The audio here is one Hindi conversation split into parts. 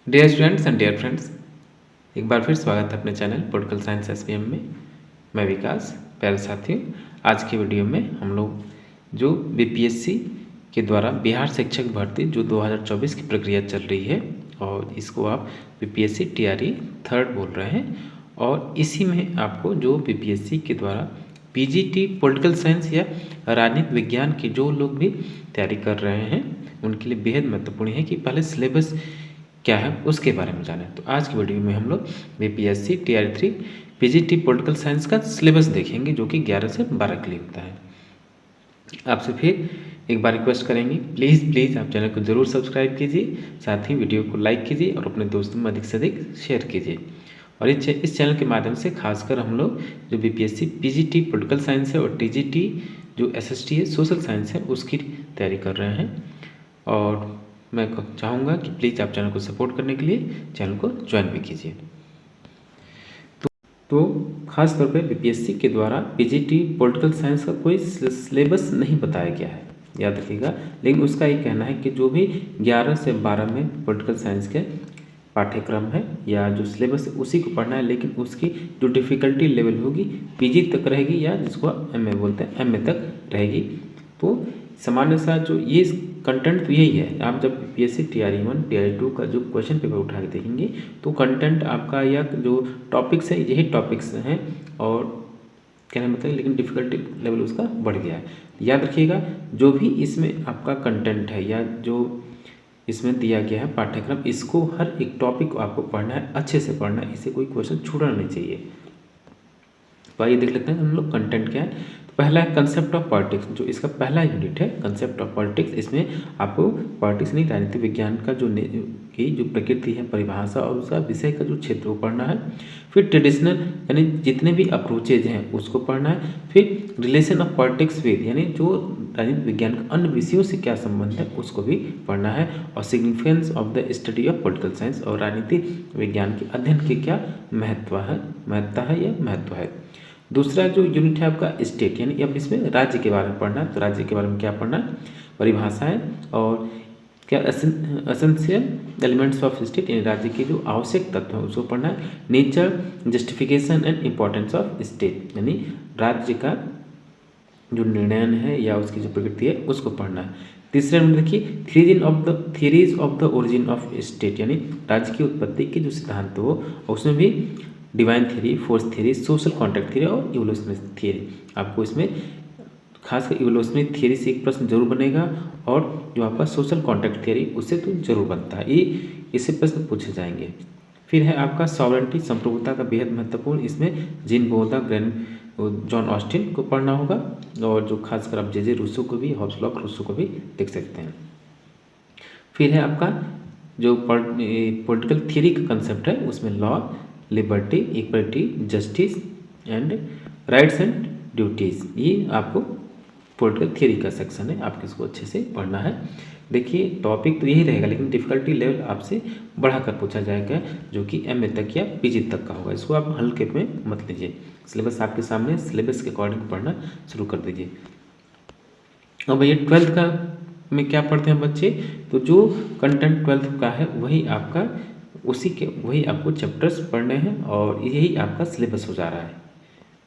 Dear students and dear friends, एक बार फिर स्वागत है अपने चैनल पॉलिटिकल साइंस एसपीएम में। मैं विकास। प्यारे साथियों, आज की वीडियो में हम लोग जो बीपीएससी के द्वारा बिहार शिक्षक भर्ती जो 2024 की प्रक्रिया चल रही है और इसको आप बीपीएससी टीआरई थर्ड बोल रहे हैं, और इसी में आपको जो बीपीएससी के द्वारा पीजीटी पॉलिटिकल साइंस या राजनीति विज्ञान के जो लोग भी तैयारी कर रहे हैं उनके लिए बेहद महत्वपूर्ण है कि पहले सिलेबस क्या है उसके बारे में जानें। तो आज की वीडियो में हम लोग BPSC TRE 3 PGT political science का सिलेबस देखेंगे जो कि 11 से 12 के लिए होता है। आपसे फिर एक बार रिक्वेस्ट करेंगे, प्लीज़ आप चैनल को ज़रूर सब्सक्राइब कीजिए, साथ ही वीडियो को लाइक कीजिए और अपने दोस्तों में अधिक से अधिक शेयर कीजिए। और इस चैनल के माध्यम से खासकर हम लोग जो बीपीएससी पीजीटी पॉलिटिकल साइंस है और टीजीटी जो एसएसटी है सोशल साइंस है उसकी तैयारी कर रहे हैं, और मैं चाहूँगा कि प्लीज़ आप चैनल को सपोर्ट करने के लिए चैनल को ज्वाइन भी कीजिए। तो खास तौर पे बीपीएससी के द्वारा पीजीटी पॉलिटिकल साइंस का कोई सिलेबस नहीं बताया गया है, याद रखिएगा। लेकिन उसका ये कहना है कि जो भी 11 से 12 में पॉलिटिकल साइंस के पाठ्यक्रम है या जो सिलेबस है उसी को पढ़ना है, लेकिन उसकी जो डिफ़िकल्टी लेवल होगी पीजी तक रहेगी या जिसको एमए बोलते हैं एमए तक रहेगी। तो सामान्य सा जो ये कंटेंट तो यही है। आप जब बीपीएससी टीआरई 1 टीआरई 2 का जो क्वेश्चन पेपर उठा के देखेंगे तो कंटेंट आपका या जो टॉपिक्स है यही टॉपिक्स हैं, और कहने मतलब लेकिन डिफ़िकल्टी लेवल उसका बढ़ गया है। याद रखिएगा, जो भी इसमें आपका कंटेंट है या जो इसमें दिया गया है पाठ्यक्रम, इसको हर एक टॉपिक को आपको पढ़ना है, अच्छे से पढ़ना है, इसे कोई क्वेश्चन छूटना नहीं चाहिए। तो आइए देख लेते हैं हम लोग कंटेंट क्या है। तो पहला है कंसेप्ट ऑफ पॉलिटिक्स, जो इसका पहला यूनिट है कंसेप्ट ऑफ पॉलिटिक्स। इसमें आपको पॉलिटिक्स नहीं राजनीतिक विज्ञान का की जो प्रकृति है, परिभाषा और उसका विषय का जो क्षेत्र वो पढ़ना है। फिर ट्रेडिशनल यानी जितने भी अप्रोचेज हैं उसको पढ़ना है। फिर रिलेशन ऑफ पॉलिटिक्स विद यानी जो राजनीतिक विज्ञान का अन्य विषयों से क्या संबंध है उसको भी पढ़ना है। और significance of the study of political science, और राजनीतिक विज्ञान के अध्ययन के क्या महत्ता है या महत्व है। दूसरा जो यूनिट है आपका स्टेट, यानी अब इसमें राज्य के बारे में पढ़ना है। तो राज्य के बारे में क्या पढ़ना है, परिभाषाएं और क्या एसेंशियल एलिमेंट्स ऑफ स्टेट यानी राज्य के जो आवश्यक तत्व हैं उसको पढ़ना है। Nature, justification and importance of state यानी राज्य का जो निर्णयन है या उसकी जो प्रकृति है उसको पढ़ना है। तीसरे नंबर देखिए theories of the origin of state यानी राज्य की उत्पत्ति के जो सिद्धांत हो, उसमें भी divine theory, force theory, social contract theory और इवोल्यूशनरी थ्योरी। आपको इसमें खासकर इवोल्यूशनरी थ्योरी से एक प्रश्न जरूर बनेगा, और जो आपका सोशल कॉन्ट्रैक्ट थ्योरी उससे तो जरूर बनता है, ये इससे प्रश्न पूछे जाएंगे। फिर है आपका सॉवरेंटी, संप्रभुता का बेहद महत्वपूर्ण, इसमें जीन बोधा, जॉन ऑस्टिन को पढ़ना होगा, और जो खासकर आप जे रूसो को भी, हॉब्स लॉक रूसो को भी देख सकते हैं। फिर है आपका जो पॉलिटिकल थ्योरी का कंसेप्ट है उसमें law, liberty, equality, justice and rights and duties, ये आपको पॉलिटिकल थ्योरी का सेक्शन है, आपको इसको अच्छे से पढ़ना है। देखिए टॉपिक तो यही रहेगा, लेकिन डिफ़िकल्टी लेवल आपसे बढ़ाकर पूछा जाएगा जो कि एमए तक या पीजी तक का होगा। इसको आप हल्के में मत लीजिए। सिलेबस आपके सामने, सिलेबस के अकॉर्डिंग पढ़ना शुरू कर दीजिए। अब ये 12th का में क्या पढ़ते हैं बच्चे, तो जो कंटेंट 12th का है वही आपका वही आपको चैप्टर्स पढ़ने हैं, और यही आपका सिलेबस हो जा रहा है।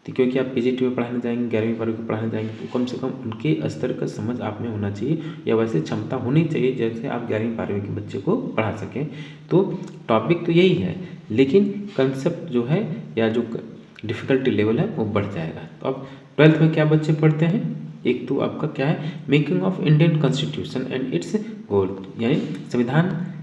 तो क्योंकि आप पीजीटी में पढ़ाने जाएंगे, 11वीं 12वीं को पढ़ाने जाएंगे, तो कम से कम उनके स्तर का समझ आप में होना चाहिए, या वैसे क्षमता होनी चाहिए जैसे आप 11वीं 12वीं के बच्चे को पढ़ा सकें। तो टॉपिक तो यही है, लेकिन कंसेप्ट जो है या जो डिफ़िकल्टी लेवल है वो बढ़ जाएगा। तो अब 12th में क्या बच्चे पढ़ते हैं, एक तो आपका क्या है, making of Indian constitution and its goal यानी संविधान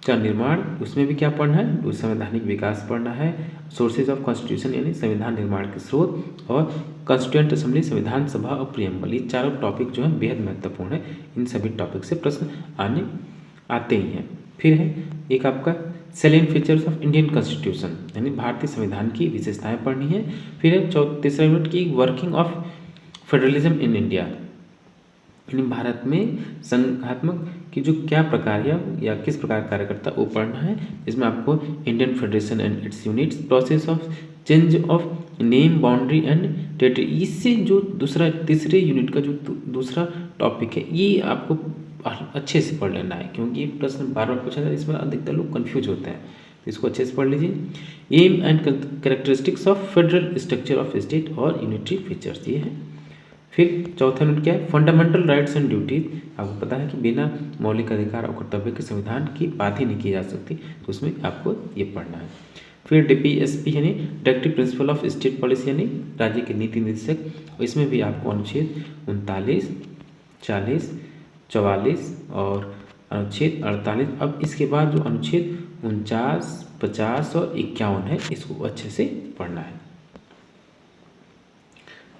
का निर्माण, उसमें भी क्या पढ़ना है, संवैधानिक विकास पढ़ना है। सोर्सेज ऑफ कॉन्स्टिट्यूशन यानी संविधान निर्माण के स्रोत, और कॉन्स्टिट्यूएंट असेंबली, संविधान सभा और प्रियम्बल, ये चारों टॉपिक जो है बेहद महत्वपूर्ण है। इन सभी टॉपिक से प्रश्न आते ही हैं। फिर है एक आपका salient features of Indian constitution यानी भारतीय संविधान की विशेषताएं पढ़नी है। फिर है तीसरा यूनिट की working of federalism in India यानी भारत में संघात्मक की जो क्या प्रकार या किस प्रकार कार्य करता है वो पढ़ना है। इसमें आपको Indian federation and it's units, process of change of name, boundary and territory, इससे जो तीसरे यूनिट का जो दूसरा टॉपिक है ये आपको अच्छे से पढ़ लेना है, क्योंकि ये प्रश्न बार बार पूछा जाता है, इसमें अधिकतर लोग कन्फ्यूज होते हैं, तो इसको अच्छे से पढ़ लीजिए। Aim and characteristics of federal structure of state और यूनिटरी फीचर्स, ये है। फिर चौथा यूनिट क्या है, फंडामेंटल राइट्स एंड ड्यूटीज। आपको पता है कि बिना मौलिक अधिकार और कर्तव्य के संविधान की बात ही नहीं की जा सकती, तो उसमें आपको ये पढ़ना है। फिर DPSP यानी directive principle of state policy यानी राज्य के नीति निर्देशक, इसमें भी आपको अनुच्छेद 39, 40, 44 और अनुच्छेद 48। अब इसके बाद जो अनुच्छेद 49, 50 और 51 है, इसको अच्छे से पढ़ना है।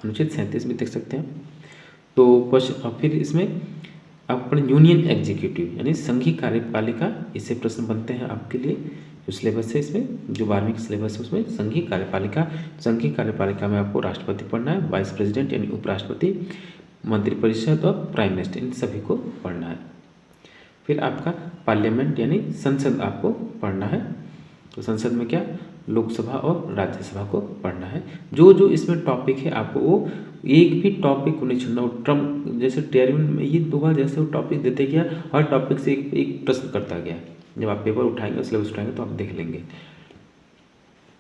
अनुच्छेद 37 भी देख सकते हैं। तो क्वेश्चन, और फिर इसमें अपने यूनियन एग्जीक्यूटिव यानी संघीय कार्यपालिका, इससे प्रश्न बनते हैं आपके लिए। जो सिलेबस है इसमें, जो 12वीं का सिलेबस है उसमें संघीय कार्यपालिका में आपको राष्ट्रपति पढ़ना है, वाइस प्रेसिडेंट यानी उपराष्ट्रपति, मंत्रिपरिषद और प्राइम मिनिस्टर, इन सभी को पढ़ना है। फिर आपका पार्लियामेंट यानी संसद आपको पढ़ना है। तो संसद में क्या, लोकसभा और राज्यसभा को पढ़ना है। जो जो इसमें टॉपिक है आपको वो एक भी टॉपिक को नहीं छोड़ना। ट्रम्प जैसे टेरियन में ये 2 बार जैसे वो टॉपिक देते गया, हर टॉपिक से एक प्रश्न करता गया। जब आप पेपर उठाएंगे, सिलेबस उठाएंगे तो आप देख लेंगे।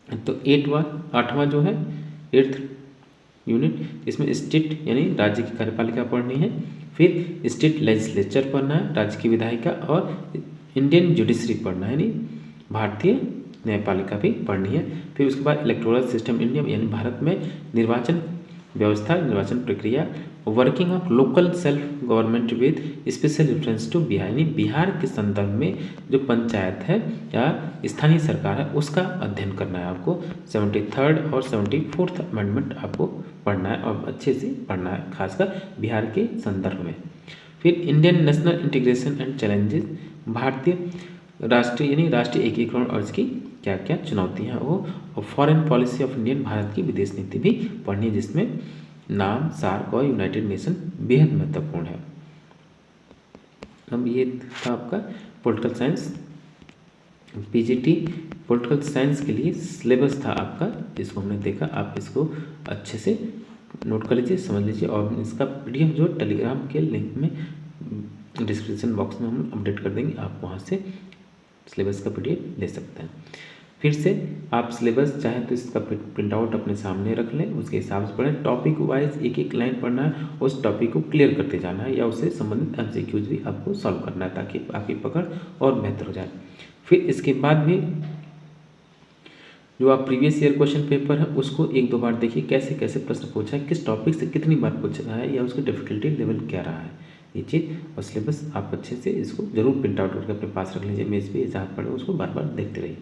तो 8वां जो है 8th यूनिट, इसमें स्टेट यानी राज्य की कार्यपालिका पढ़नी है। फिर स्टेट लेजिस्लेचर पढ़ना है, राज्य की विधायिका, और इंडियन जुडिशरी पढ़ना है यानी भारतीय न्यायपालिका भी पढ़नी है। फिर उसके बाद इलेक्टोरल सिस्टम इंडिया यानी भारत में निर्वाचन व्यवस्था, निर्वाचन प्रक्रिया, working of local self government with special reference to Bihar यानी बिहार के संदर्भ में जो पंचायत है या स्थानीय सरकार है उसका अध्ययन करना है आपको। 73rd और 74th अमेंडमेंट आपको पढ़ना है और अच्छे से पढ़ना है, खासकर बिहार के संदर्भ में। फिर Indian national integration and challenges, भारतीय राष्ट्रीय यानी राष्ट्रीय एकीकरण और इसकी क्या क्या चुनौतियाँ वो, और foreign policy of Indian, Bharat की विदेश नीति भी पढ़नी है, जिसमें नाम, सार्क और यूनाइटेड नेशन बेहद महत्वपूर्ण है। अब ये था आपका political science PGT political science के लिए सिलेबस था आपका, जिसको हमने देखा। आप इसको अच्छे से नोट कर लीजिए, समझ लीजिए, और इसका PDF जो टेलीग्राम के लिंक में डिस्क्रिप्शन बॉक्स में हम अपडेट कर देंगे, आप वहाँ से सिलेबस का PDF ले सकते हैं। फिर से आप सिलेबस चाहें तो इसका प्रिंट आउट अपने सामने रख लें, उसके हिसाब से पढ़ें। टॉपिक वाइज एक एक लाइन पढ़ना है, उस टॉपिक को क्लियर करते जाना है, या उससे संबंधित MCQs भी आपको सॉल्व करना है, ताकि आपकी पकड़ और बेहतर हो जाए। फिर इसके बाद भी जो आप प्रीवियस ईयर क्वेश्चन पेपर है उसको 1-2 बार देखिए, कैसे कैसे प्रश्न पूछा है, किस टॉपिक से कितनी बार पूछा है, या उसकी डिफिकल्टी लेवल क्या रहा है, ये चीज़। और सिलेबस आप अच्छे से इसको जरूर प्रिंट आउट करके अपने पास रख लीजिए, मेज पे जहाँ पढ़े उसको बार बार देखते रहिए।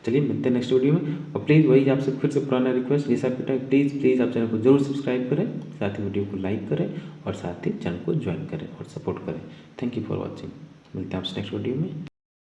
चलिए मिलते हैं नेक्स्ट वीडियो में। और प्लीज़ वही आपसे फिर से पुराना रिक्वेस्ट, जैसा बेटा प्लीज़ आप चैनल को जरूर सब्सक्राइब करें, साथ ही वीडियो को लाइक करें और साथ ही चैनल को ज्वाइन करें और सपोर्ट करें। Thank you for watching. मिलते हैं आपसे नेक्स्ट वीडियो में।